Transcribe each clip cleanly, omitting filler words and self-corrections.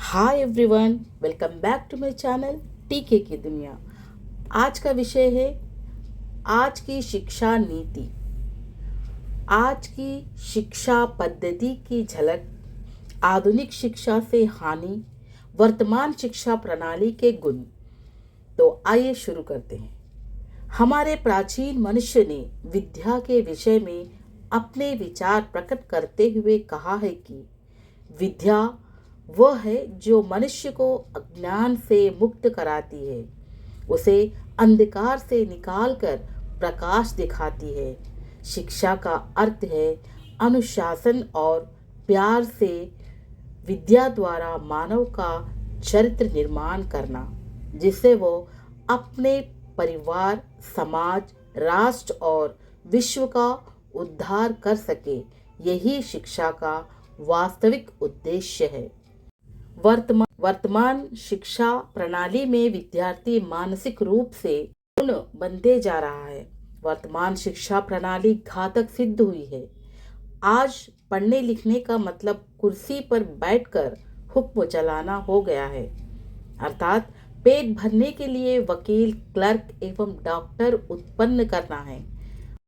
Hi everyone, welcome back to my channel TK की दुनिया। आज का विषय है आज की शिक्षा नीति। आज की शिक्षा पद्धति की झलक, आधुनिक शिक्षा से हानि, वर्तमान शिक्षा प्रणाली के गुण। तो आइए शुरू करते हैं। हमारे प्राचीन मनुष्य ने विद्या के विषय में अपने विचार प्रकट करते हुए कहा है कि विद्या वह है जो मनुष्य को अज्ञान से मुक्त कराती है, उसे अंधकार से निकालकर प्रकाश दिखाती है। शिक्षा का अर्थ है अनुशासन और प्यार से विद्या द्वारा मानव का चरित्र निर्माण करना, जिससे वो अपने परिवार, समाज, राष्ट्र और विश्व का उद्धार कर सके। यही शिक्षा का वास्तविक उद्देश्य है। वर्तमान शिक्षा प्रणाली में विद्यार्थी मानसिक रूप से पूर्ण बनते जा रहा है। वर्तमान शिक्षा प्रणाली घातक सिद्ध हुई है। आज पढ़ने लिखने का मतलब कुर्सी पर बैठकर हुक्म चलाना हो गया है, अर्थात पेट भरने के लिए वकील, क्लर्क एवं डॉक्टर उत्पन्न करना है।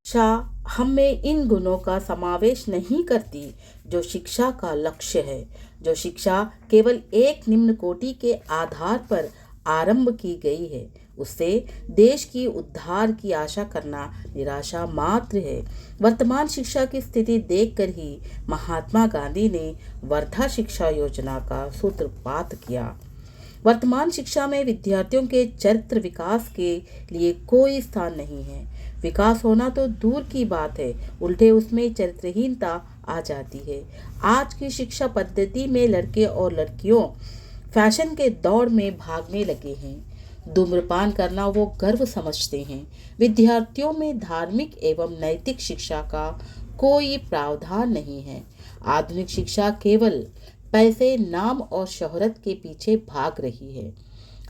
शिक्षा हम में इन गुणों का समावेश नहीं करती जो शिक्षा का लक्ष्य है। जो शिक्षा केवल एक निम्न कोटि के आधार पर आरंभ की गई है, उससे देश की उद्धार की आशा करना निराशा मात्र है। वर्तमान शिक्षा की स्थिति देखकर ही महात्मा गांधी ने वर्धा शिक्षा योजना का सूत्रपात किया। वर्तमान शिक्षा में विद्यार्थियों के चरित्र विकास के लिए कोई स्थान नहीं है। विकास होना तो दूर की बात है, उल्टे उसमें चरित्रहीनता आ जाती है। आज की शिक्षा पद्धति में लड़के और लड़कियों फैशन के दौड़ में भागने लगे हैं। धूम्रपान करना वो गर्व समझते हैं। विद्यार्थियों में धार्मिक एवं नैतिक शिक्षा का कोई प्रावधान नहीं है। आधुनिक शिक्षा केवल पैसे, नाम और शोहरत के पीछे भाग रही है।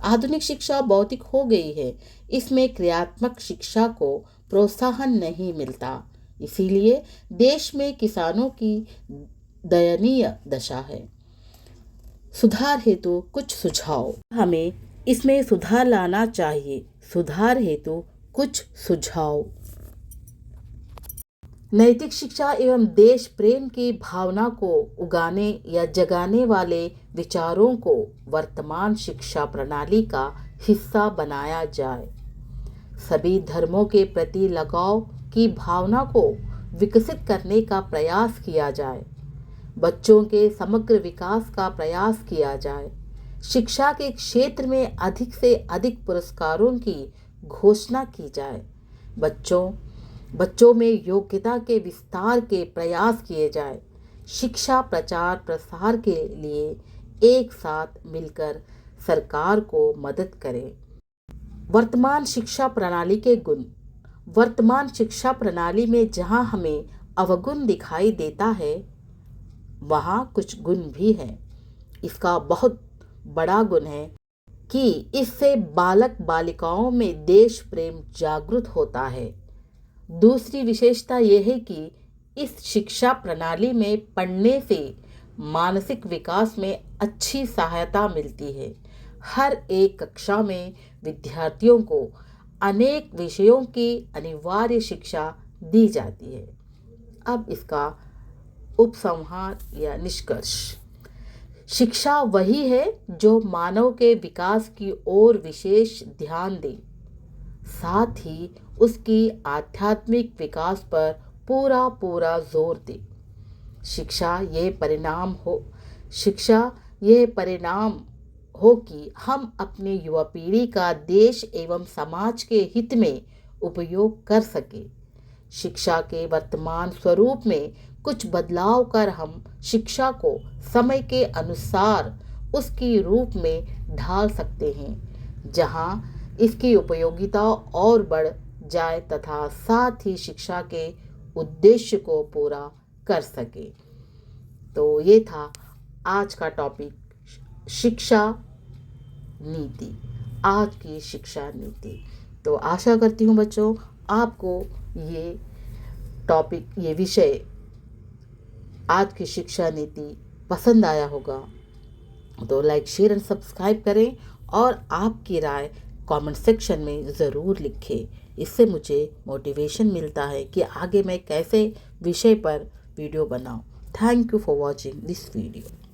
आधुनिक शिक्षा भौतिक हो गई है, इसमें क्रियात्मक शिक्षा को प्रोत्साहन नहीं मिलता। इसीलिए देश में किसानों की दयनीय दशा है। सुधार हेतु कुछ सुझाव। हमें इसमें सुधार लाना चाहिए। सुधार हेतु कुछ सुझाव। नैतिक शिक्षा एवं देश प्रेम की भावना को उगाने या जगाने वाले विचारों को वर्तमान शिक्षा प्रणाली का हिस्सा बनाया जाए। सभी धर्मों के प्रति लगाव की भावना को विकसित करने का प्रयास किया जाए। बच्चों के समग्र विकास का प्रयास किया जाए। शिक्षा के क्षेत्र में अधिक से अधिक पुरस्कारों की घोषणा की जाए। बच्चों में योग्यता के विस्तार के प्रयास किए जाए। शिक्षा प्रचार प्रसार के लिए एक साथ मिलकर सरकार को मदद करें। वर्तमान शिक्षा प्रणाली के गुण। वर्तमान शिक्षा प्रणाली में जहां हमें अवगुण दिखाई देता है, वहां कुछ गुण भी हैं। इसका बहुत बड़ा गुण है कि इससे बालक बालिकाओं में देश प्रेम जागृत होता है। दूसरी विशेषता यह है कि इस शिक्षा प्रणाली में पढ़ने से मानसिक विकास में अच्छी सहायता मिलती है। हर एक कक्षा में विद्यार्थियों को अनेक विषयों की अनिवार्य शिक्षा दी जाती है। अब इसका उपसंहार या निष्कर्ष। शिक्षा वही है जो मानव के विकास की ओर विशेष ध्यान दे, साथ ही उसकी आध्यात्मिक विकास पर पूरा जोर दे। शिक्षा ये परिणाम हो कि हम अपने युवा पीढ़ी का देश एवं समाज के हित में उपयोग कर सके। शिक्षा के वर्तमान स्वरूप में कुछ बदलाव कर हम शिक्षा को समय के अनुसार उसकी रूप में ढाल सकते हैं, जहां इसकी उपयोगिता और बढ़ जाए तथा साथ ही शिक्षा के उद्देश्य को पूरा कर सके। तो ये था आज का टॉपिक, शिक्षा नीति। आज की शिक्षा नीति। तो आशा करती हूँ बच्चों, आपको ये टॉपिक, ये विषय, आज की शिक्षा नीति पसंद आया होगा। तो लाइक शेयर एंड सब्सक्राइब करें और आपकी राय कमेंट सेक्शन में ज़रूर लिखें। इससे मुझे मोटिवेशन मिलता है कि आगे मैं कैसे विषय पर वीडियो बनाऊं। Thank you for watching this video.